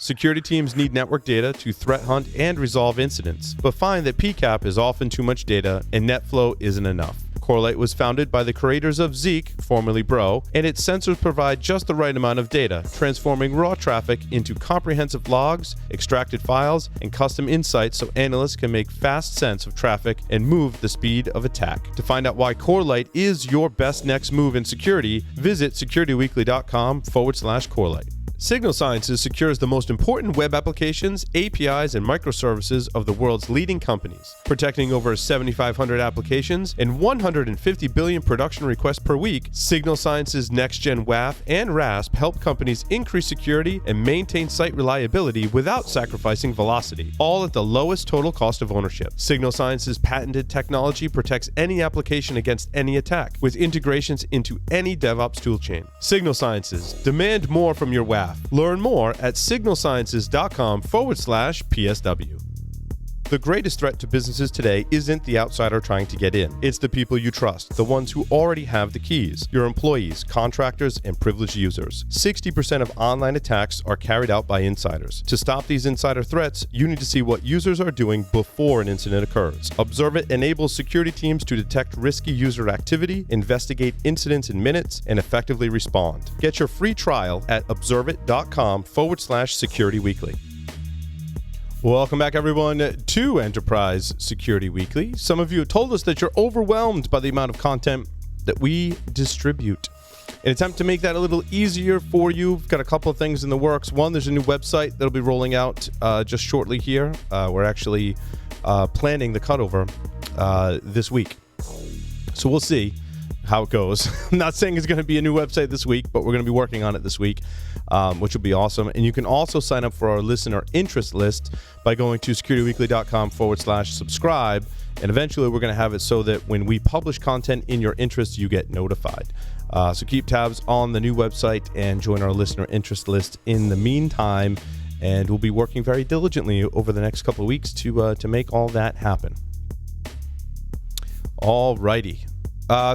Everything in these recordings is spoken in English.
Security teams need network data to threat hunt and resolve incidents, but find that PCAP is often too much data and NetFlow isn't enough. Corelight was founded by the creators of Zeek, formerly Bro, and its sensors provide just the right amount of data, transforming raw traffic into comprehensive logs, extracted files, and custom insights so analysts can make fast sense of traffic and move the speed of attack. To find out why Corelight is your best next move in security, visit securityweekly.com/Corelight. Signal Sciences secures the most important web applications, APIs, and microservices of the world's leading companies. Protecting over 7,500 applications and 150 billion production requests per week, Signal Sciences Next-Gen WAF and RASP help companies increase security and maintain site reliability without sacrificing velocity, all at the lowest total cost of ownership. Signal Sciences' patented technology protects any application against any attack, with integrations into any DevOps toolchain. Signal Sciences, demand more from your WAF. Learn more at signalsciences.com/PSW. The greatest threat to businesses today isn't the outsider trying to get in. It's the people you trust, the ones who already have the keys, your employees, contractors, and privileged users. 60% of online attacks are carried out by insiders. To stop these insider threats, you need to see what users are doing before an incident occurs. Observant enables security teams to detect risky user activity, investigate incidents in minutes, and effectively respond. Get your free trial at observant.com/securityweekly. Welcome back, everyone, to Enterprise Security Weekly. Some of you have told us that you're overwhelmed by the amount of content that we distribute. In an attempt to make that a little easier for you, we've got a couple of things in the works. One, there's a new website that'll be rolling out just shortly here. We're actually planning the cutover this week. So we'll see how it goes. I'm not saying it's going to be a new website this week, but we're going to be working on it this week, which will be awesome. And you can also sign up for our listener interest list by going to securityweekly.com/subscribe. And eventually we're going to have it so that when we publish content in your interest, you get notified. So keep tabs on the new website and join our listener interest list in the meantime. And we'll be working very diligently over the next couple of weeks to make all that happen. All righty.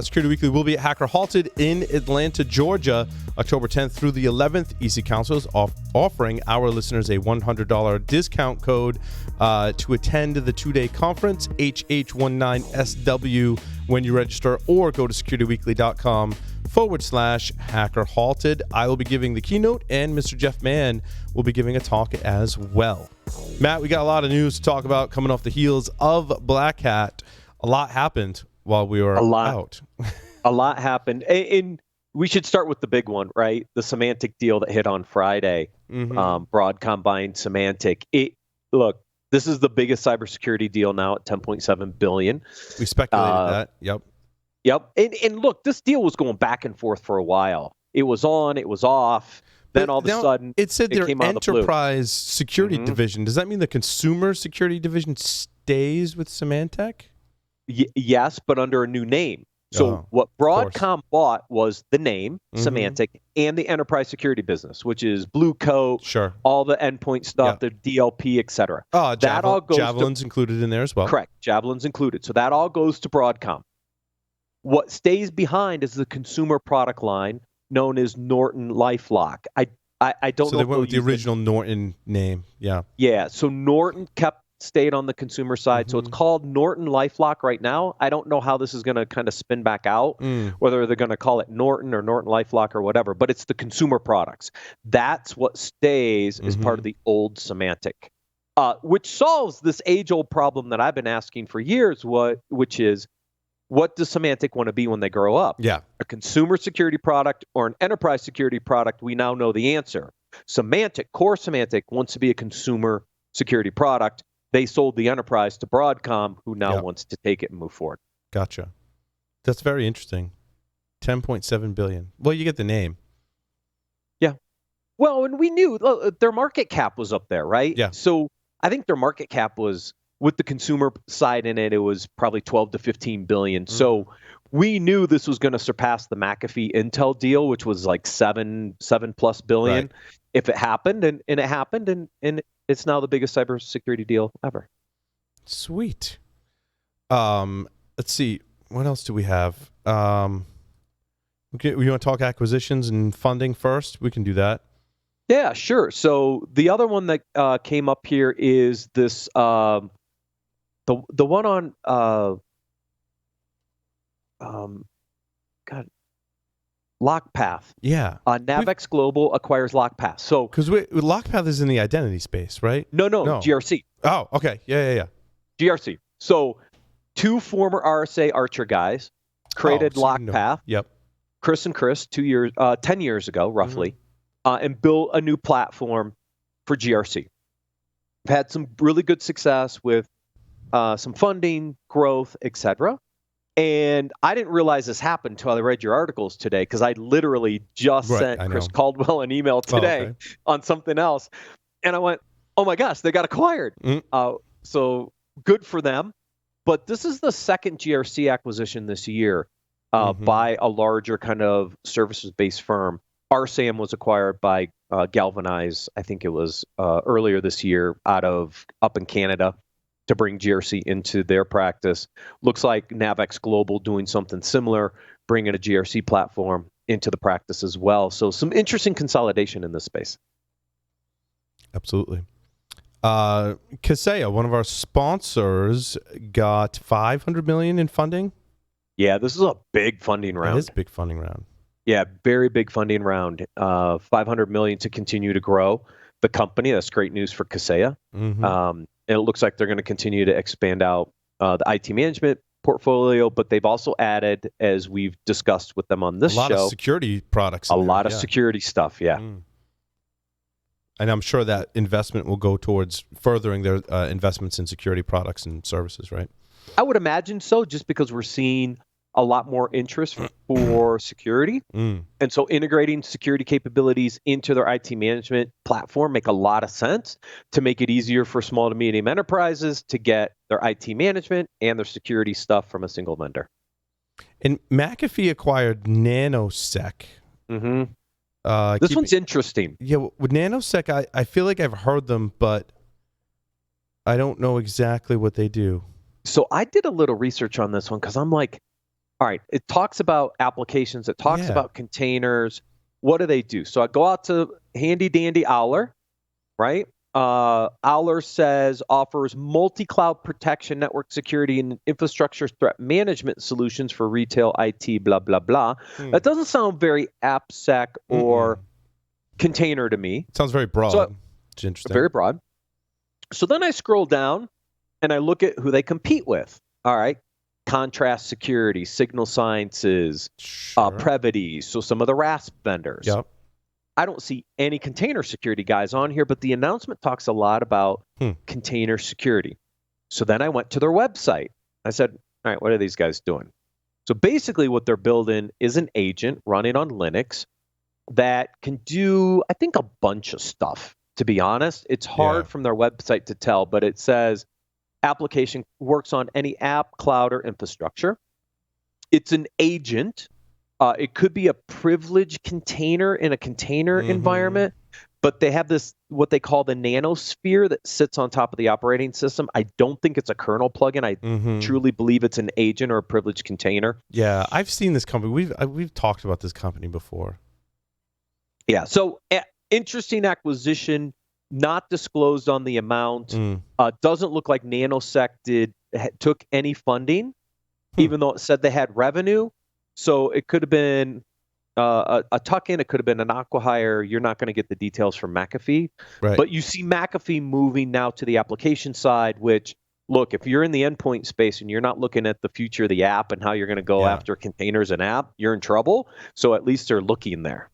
Security Weekly will be at Hacker Halted in Atlanta, Georgia, October 10th through the 11th. EC Council is offering our listeners a $100 discount code to attend the two-day conference, HH19SW, when you register, or go to securityweekly.com/Hacker Halted. I will be giving the keynote, and Mr. Jeff Mann will be giving a talk as well. Matt, we got a lot of news to talk about coming off the heels of Black Hat. A lot happened while we were out. A lot happened. And we should start with the big one, right? The Symantec deal that hit on Friday. Broadcom buying Symantec. Look, this is the biggest cybersecurity deal now at $10.7 billion. We speculated that. Yep. And look, this deal was going back and forth for a while. It was on, it was off. Then all of a sudden, it said their came out of the blue. enterprise security division. Does that mean the consumer security division stays with Symantec? Yes, but under a new name. So what Broadcom bought was the name, Symantec, and the enterprise security business, which is Blue Coat, all the endpoint stuff, the DLP, et cetera. That all goes Javelin's included in there as well. Correct. Javelin's included. So that all goes to Broadcom. What stays behind is the consumer product line known as Norton LifeLock. I don't know. So they went with the original Norton name. Yeah. Yeah. So Norton stayed on the consumer side. So it's called Norton LifeLock right now. I don't know how this is going to kind of spin back out, whether they're going to call it Norton or Norton LifeLock or whatever, but it's the consumer products. That's what stays as part of the old Symantec, which solves this age-old problem that I've been asking for years, which is, what does Symantec want to be when they grow up? Yeah. A consumer security product or an enterprise security product? We now know the answer. Core Symantec wants to be a consumer security product. They sold the enterprise to Broadcom, who now wants to take it and move forward. Gotcha. That's very interesting. $10.7 billion. Well, you get the name. Yeah. Well, and we knew their market cap was up there, right? Yeah. So I think their market cap was, with the consumer side in it, it was probably 12 to 15 billion. So we knew this was going to surpass the McAfee Intel deal, which was like seven plus billion. If it happened, and it happened, and it's now the biggest cybersecurity deal ever. Sweet. Let's see. What else do we have? We want to talk acquisitions and funding first? We can do that. Yeah, sure. So the other one that came up here is this the one on God, LockPath. Yeah. Navex Global acquires LockPath. So Because LockPath is in the identity space, right? no, GRC. Oh, okay. Yeah. GRC. So two former RSA Archer guys created LockPath. Yep. Chris and Chris 10 years ago, roughly, and built a new platform for GRC. We've had some really good success with some funding, growth, etc. And I didn't realize this happened until I read your articles today, because I literally just sent Chris Caldwell an email today on something else. And I went, oh my gosh, they got acquired. So good for them. But this is the second GRC acquisition this year by a larger kind of services-based firm. RSAM was acquired by Galvanize, I think it was earlier this year, up in Canada, to bring GRC into their practice. Looks like Navex Global doing something similar, bringing a GRC platform into the practice as well. So some interesting consolidation in this space. Absolutely. Kaseya, one of our sponsors, got $500 million in funding. Yeah, this is a big funding round. It is a big funding round. Yeah, very big funding round. $500 million to continue to grow the company. That's great news for Kaseya. And it looks like they're going to continue to expand out the IT management portfolio, but they've also added, as we've discussed with them on this show, a lot of security products. A lot of security stuff, yeah. And I'm sure that investment will go towards furthering their investments in security products and services, right? I would imagine so, just because we're seeing a lot more interest for security. And so integrating security capabilities into their IT management platform make a lot of sense to make it easier for small to medium enterprises to get their IT management and their security stuff from a single vendor. And McAfee acquired Nanosec. This one's interesting. Yeah, with Nanosec, I feel like I've heard them, but I don't know exactly what they do. So I did a little research on this one because I'm like, all right, it talks about applications, it talks about containers. What do they do? So I go out to handy dandy Owler, right? Owler says offers multi-cloud protection, network security, and infrastructure threat management solutions for retail IT, blah, blah, blah. That doesn't sound very AppSec or container to me. It sounds very broad. So, it's interesting. Very broad. So then I scroll down and I look at who they compete with. All right. Contrast Security, Signal Sciences, Previty, so some of the RASP vendors. Yep. I don't see any container security guys on here, but the announcement talks a lot about container security. So then I went to their website. I said, all right, what are these guys doing? So basically what they're building is an agent running on Linux that can do, I think, a bunch of stuff, to be honest. It's hard from their website to tell, but it says application works on any app, cloud, or infrastructure. It's an agent. It could be a privileged container in a container environment, but they have this, what they call the nanosphere, that sits on top of the operating system. I don't think it's a kernel plugin. I truly believe it's an agent or a privileged container. Yeah, I've seen this company. We've talked about this company before. Yeah, so interesting acquisition, not disclosed on the amount. Doesn't look like Nanosec took any funding, even though it said they had revenue. So it could have been a tuck-in. It could have been an acqui-hire. You're not going to get the details from McAfee. Right. But you see McAfee moving now to the application side, which, look, if you're in the endpoint space and you're not looking at the future of the app and how you're going to go after containers and app, you're in trouble. So at least they're looking there.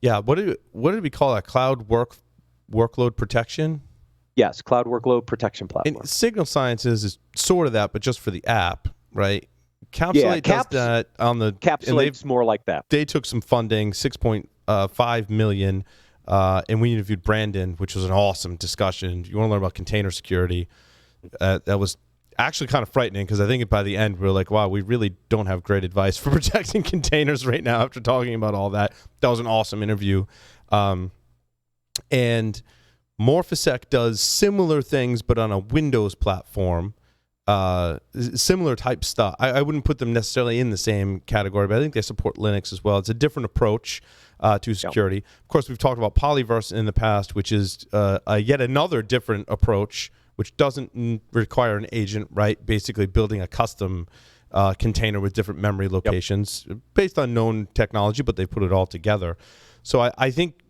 Yeah. What did we call that? Cloud workload protection? Yes, cloud workload protection platform. And Signal Sciences is sort of that, but just for the app, right? Capsulate does that on the... Capsulate's more like that. They took some funding, $6.5 million, and we interviewed Brandon, which was an awesome discussion. You want to learn about container security. That was actually kind of frightening, because I think by the end we were like, wow, we really don't have great advice for protecting containers right now after talking about all that. That was an awesome interview. And Morphosec does similar things, but on a Windows platform. Similar type stuff. I wouldn't put them necessarily in the same category, but I think they support Linux as well. It's a different approach. to security. Of course, we've talked about Polyverse in the past, which is yet another different approach, which doesn't require an agent, right? Basically building a custom container with different memory locations based on known technology, but they put it all together. So I think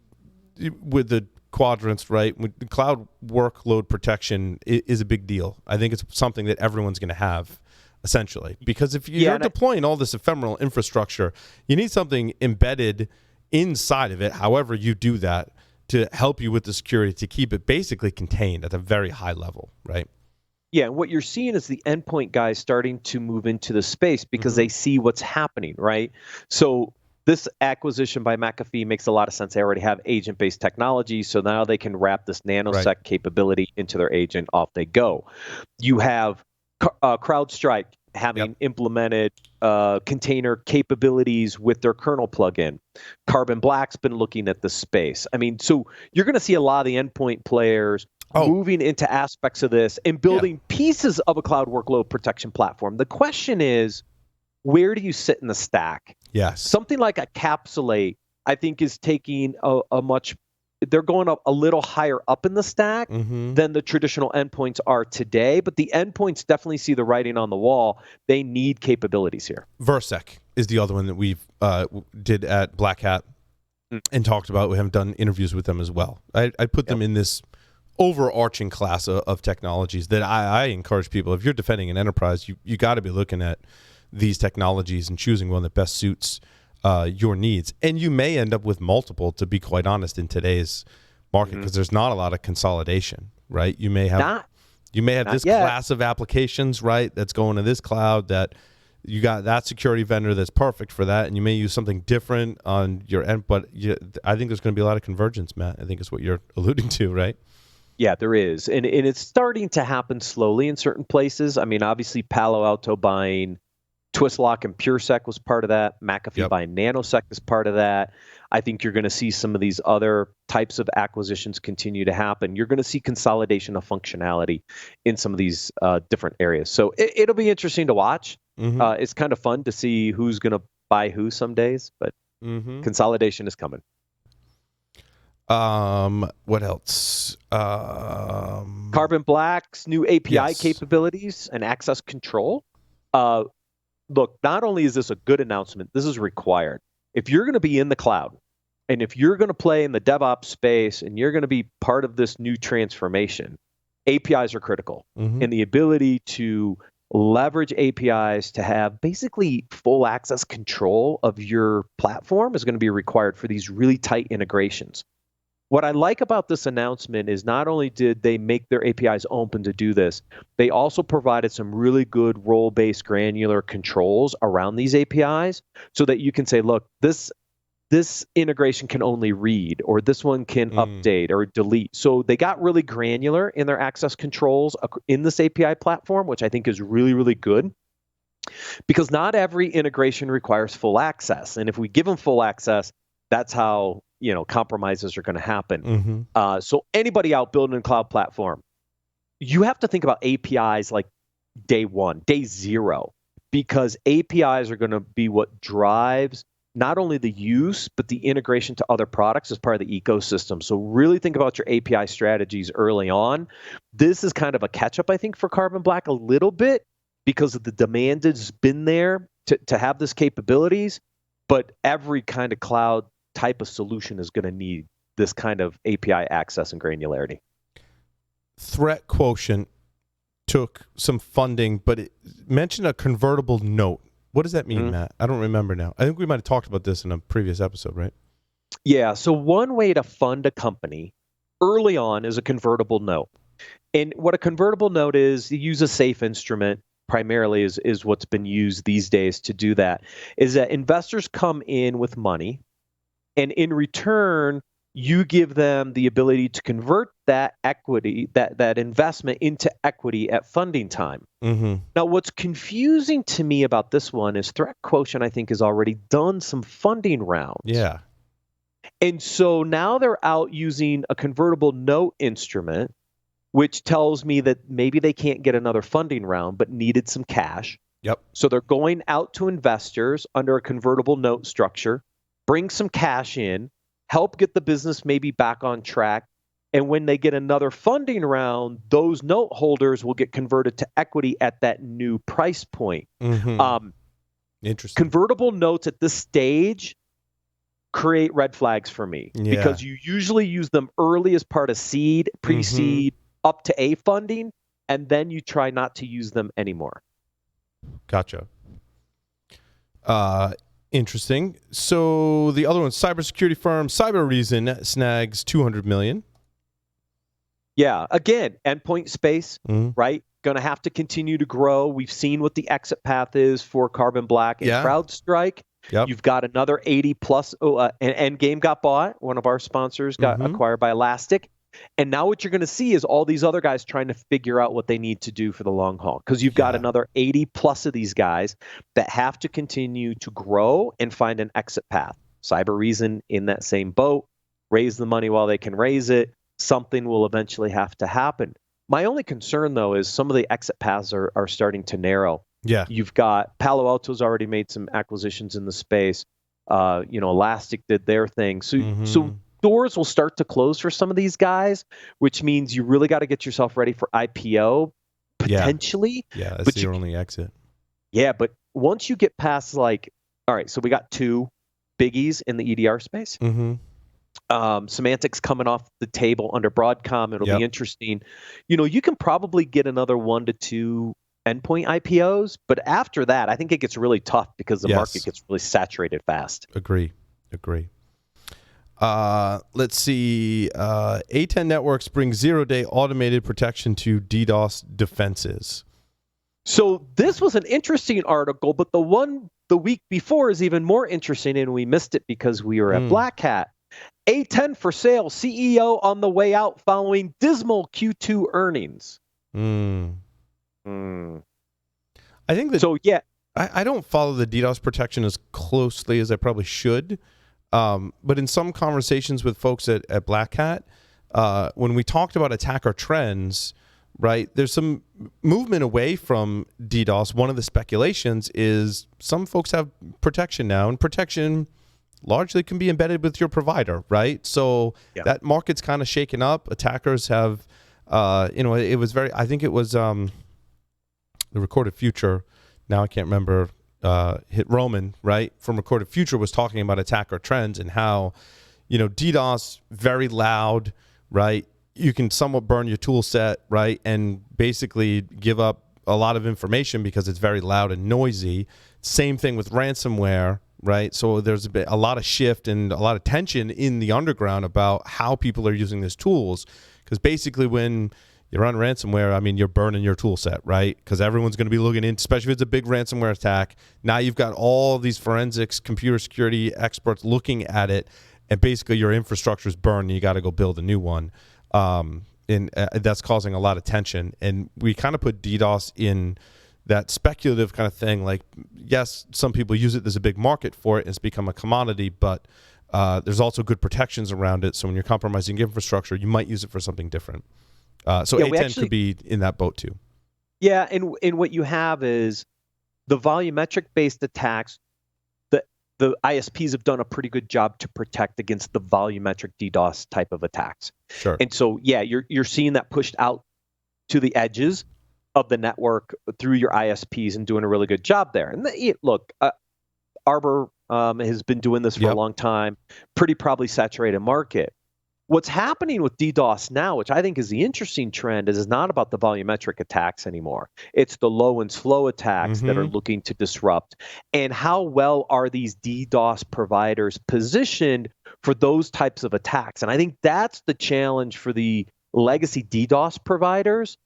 with the quadrants, right, with the cloud workload protection is a big deal. I think it's something that everyone's going to have, essentially. Because if you're deploying all this ephemeral infrastructure, you need something embedded inside of it, however you do that, to help you with the security, to keep it basically contained at a very high level, right? Yeah, and what you're seeing is the endpoint guys starting to move into the space because they see what's happening, right? So this acquisition by McAfee makes a lot of sense. They already have agent-based technology, so now they can wrap this Nanosec capability into their agent. Off they go. You have CrowdStrike having implemented container capabilities with their kernel plugin. Carbon Black's been looking at the space. I mean, so you're going to see a lot of the endpoint players moving into aspects of this and building pieces of a cloud workload protection platform. The question is, where do you sit in the stack? Yes. Something like a Capsulate, I think, is taking a much, they're going up a little higher up in the stack than the traditional endpoints are today, but the endpoints definitely see the writing on the wall. They need capabilities here. Versec is the other one that we've did at Black Hat and talked about. We haven't done interviews with them as well. I put them in this overarching class of technologies that I encourage people. If you're defending an enterprise, you got to be looking at these technologies and choosing one that best suits your needs. And you may end up with multiple, to be quite honest, in today's market, because there's not a lot of consolidation, right? You may have this class of applications, right, that's going to this cloud, that you got that security vendor that's perfect for that, and you may use something different on your end. But I think there's going to be a lot of convergence, Matt. I think is what you're alluding to, right? Yeah, there is. And it's starting to happen slowly in certain places. I mean, obviously, Palo Alto buying Twistlock and PureSec was part of that. McAfee buying Nanosec is part of that. I think you're going to see some of these other types of acquisitions continue to happen. You're going to see consolidation of functionality in some of these different areas. So it'll be interesting to watch. It's kind of fun to see who's going to buy who some days, but consolidation is coming. What else? Carbon Black's new API capabilities and access control. Look, not only is this a good announcement, this is required. If you're going to be in the cloud, and if you're going to play in the DevOps space, and you're going to be part of this new transformation, APIs are critical. And the ability to leverage APIs to have basically full access control of your platform is going to be required for these really tight integrations. What I like about this announcement is not only did they make their APIs open to do this, they also provided some really good role-based granular controls around these APIs so that you can say, look, this integration can only read, or this one can update or delete. So they got really granular in their access controls in this API platform, which I think is really, really good, because not every integration requires full access. And if we give them full access, that's how compromises are going to happen. So anybody out building a cloud platform, you have to think about APIs like day one, day zero, because APIs are going to be what drives not only the use, but the integration to other products as part of the ecosystem. So really think about your API strategies early on. This is kind of a catch-up, I think, for Carbon Black a little bit, because of the demand has been there to have this capabilities, but every kind of cloud type of solution is going to need this kind of API access and granularity. Threat Quotient took some funding, but it mentioned a convertible note. What does that mean, Matt? I don't remember now. I think we might have talked about this in a previous episode, right? Yeah, so one way to fund a company early on is a convertible note. And what a convertible note is, you use a safe instrument, primarily is what's been used these days to do that, is that investors come in with money, and in return, you give them the ability to convert that equity, that investment into equity at funding time. Now, what's confusing to me about this one is Threat Quotient, I think, has already done some funding rounds. Yeah. And so now they're out using a convertible note instrument, which tells me that maybe they can't get another funding round, but needed some cash. Yep. So they're going out to investors under a convertible note structure. bring some cash in, help get the business maybe back on track. And when they get another funding round, those note holders will get converted to equity at that new price point. Interesting. Convertible notes at this stage create red flags for me because you usually use them early as part of seed, pre-seed, up to A funding, and then you try not to use them anymore. Gotcha. Interesting. So the other one, cybersecurity firm CyberReason snags $200 million. Yeah, again, endpoint space, right? Going to have to continue to grow. We've seen what the exit path is for Carbon Black and CrowdStrike. Yep. You've got another 80 plus. And Endgame got bought. One of our sponsors got acquired by Elastic. And now what you're going to see is all these other guys trying to figure out what they need to do for the long haul. Because you've got another 80 plus of these guys that have to continue to grow and find an exit path. CyberReason in that same boat. Raise the money while they can raise it. Something will eventually have to happen. My only concern, though, is some of the exit paths are starting to narrow. Yeah. You've got Palo Alto's already made some acquisitions in the space. Elastic did their thing. So doors will start to close for some of these guys, which means you really got to get yourself ready for IPO potentially. Yeah, that's your only exit. Yeah, but once you get past all right, so we got two biggies in the EDR space. Symantec's coming off the table under Broadcom. It'll be interesting. You can probably get another 1 to 2 endpoint IPOs, but after that, I think it gets really tough because the market gets really saturated fast. Agree. Let's see. A10 Networks brings zero-day automated protection to DDoS defenses. So this was an interesting article, but the one the week before is even more interesting, and we missed it because we were at Black Hat. A10 for sale, CEO on the way out following dismal Q2 earnings. I think that. So yeah, I don't follow the DDoS protection as closely as I probably should. But in some conversations with folks at Black Hat, when we talked about attacker trends, right, there's some movement away from DDoS. One of the speculations is some folks have protection now, and protection largely can be embedded with your provider, right? So that market's kind of shaken up. Attackers have, it was very, I think it was the Recorded Future, now I can't remember, hit Roman, right, from Recorded Future was talking about attacker trends and how, DDoS, very loud, right? You can somewhat burn your tool set, right, and basically give up a lot of information because it's very loud and noisy. Same thing with ransomware, right? So there's a lot of shift and a lot of tension in the underground about how people are using these tools, because basically when you run ransomware, I mean, you're burning your tool set, right? Because everyone's going to be looking in, especially if it's a big ransomware attack. Now you've got all these forensics, computer security experts looking at it, and basically your infrastructure is burned and you got to go build a new one. And that's causing a lot of tension. And we kind of put DDoS in that speculative kind of thing. Like, yes, some people use it. There's a big market for it. And it's become a commodity, but there's also good protections around it. So when you're compromising infrastructure, you might use it for something different. So A10 could be in that boat too. Yeah, and what you have is the volumetric-based attacks. The ISPs have done a pretty good job to protect against the volumetric DDoS type of attacks. Sure. And so, yeah, you're seeing that pushed out to the edges of the network through your ISPs and doing a really good job there. And look, Arbor has been doing this for a long time. Pretty probably saturated market. What's happening with DDoS now, which I think is the interesting trend, is not about the volumetric attacks anymore. It's the low and slow attacks that are looking to disrupt. And how well are these DDoS providers positioned for those types of attacks? And I think that's the challenge for the legacy DDoS providers,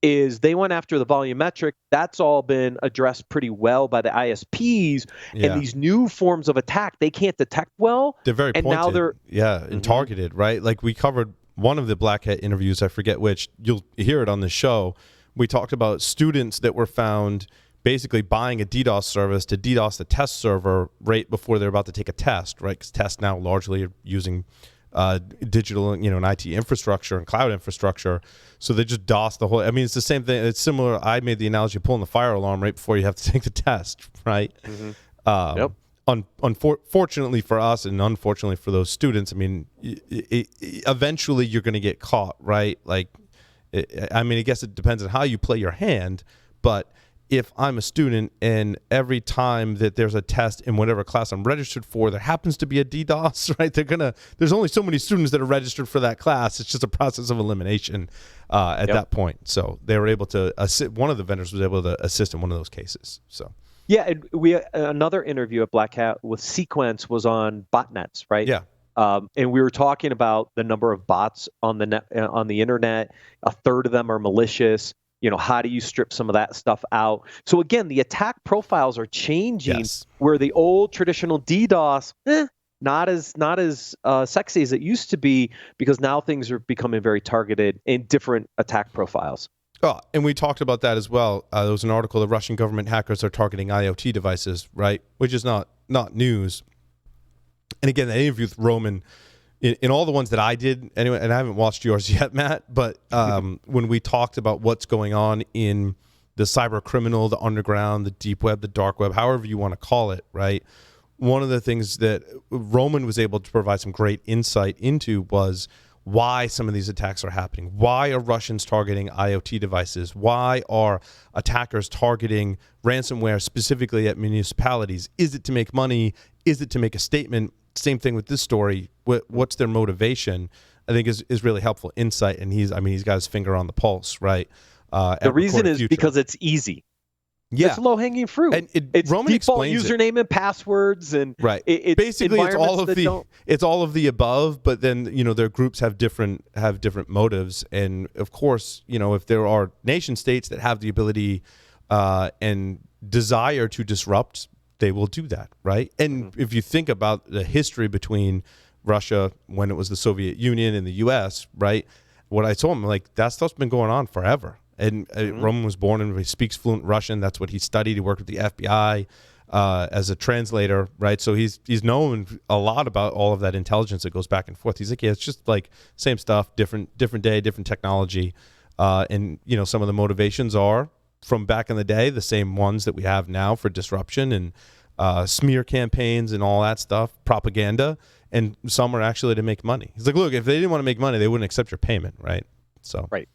is they went after the volumetric. That's all been addressed pretty well by the ISPs. And these new forms of attack, they can't detect well. They're very and pointed. Now they're and targeted, right? Like we covered one of the Black Hat interviews, I forget which, you'll hear it on the show. We talked about students that were found basically buying a DDoS service to DDoS the test server right before they're about to take a test, right? Because tests now largely are using digital, and IT infrastructure and cloud infrastructure. So they just DOS the whole. I mean, it's the same thing. It's similar. I made the analogy of pulling the fire alarm right before you have to take the test, right? Fortunately for us and unfortunately for those students, I mean, eventually you're going to get caught, right? Like, I mean, I guess it depends on how you play your hand, but if I'm a student and every time that there's a test in whatever class I'm registered for, there happens to be a DDoS, right? There's only so many students that are registered for that class. It's just a process of elimination at that point. So they were able to assist. One of the vendors was able to assist in one of those cases. So. Yeah, and another interview at Black Hat with Sequence was on botnets, right? Yeah. And we were talking about the number of bots on the internet. A third of them are malicious. How do you strip some of that stuff out? So again, the attack profiles are changing. Where the old traditional DDoS, not as sexy as it used to be, because now things are becoming very targeted in different attack profiles. Oh, and we talked about that as well. There was an article: the Russian government hackers are targeting IoT devices, right? Which is not news. And again, the interview with Roman, in all the ones that I did anyway, and I haven't watched yours yet, Matt, but when we talked about what's going on in the cyber criminal, the underground, the deep web, the dark web, however you want to call it, right? One of the things that Roman was able to provide some great insight into was why some of these attacks are happening. Why are Russians targeting IoT devices? Why are attackers targeting ransomware specifically at municipalities? Is it to make money? Is it to make a statement? Same thing with this story. What's their motivation? I think is really helpful insight. And he's got his finger on the pulse, right? The reason is because it's easy. Yeah, it's low hanging fruit. And it's Roman default username and passwords, and right. Basically, it's all of the above. But then their groups have different motives, and of course, if there are nation states that have the ability and desire to disrupt, they will do that, right? And if you think about the history between Russia when it was the Soviet Union and the U.S., right? What I told him, like, that stuff's been going on forever. And Roman was born and he speaks fluent Russian. That's what he studied. He worked with the FBI as a translator, right? So he's known a lot about all of that intelligence that goes back and forth. He's like, yeah, it's just like same stuff, different day, different technology. And some of the motivations are from back in the day, the same ones that we have now for disruption and smear campaigns and all that stuff, propaganda. And some are actually to make money. He's like, look, if they didn't want to make money, they wouldn't accept your payment, right? So right.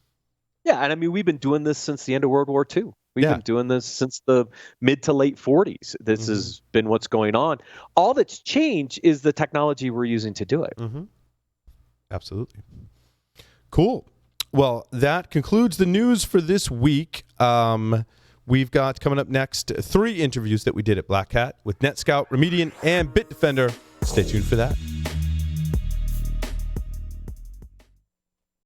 Yeah, and I mean, we've been doing this since the end of World War II. We've been doing this since the mid to late 40s. This has been what's going on. All that's changed is the technology we're using to do it. Absolutely. Cool. Well, that concludes the news for this week. We've got coming up next 3 interviews that we did at Black Hat with NetScout, Remediant, and Bitdefender. Stay tuned for that.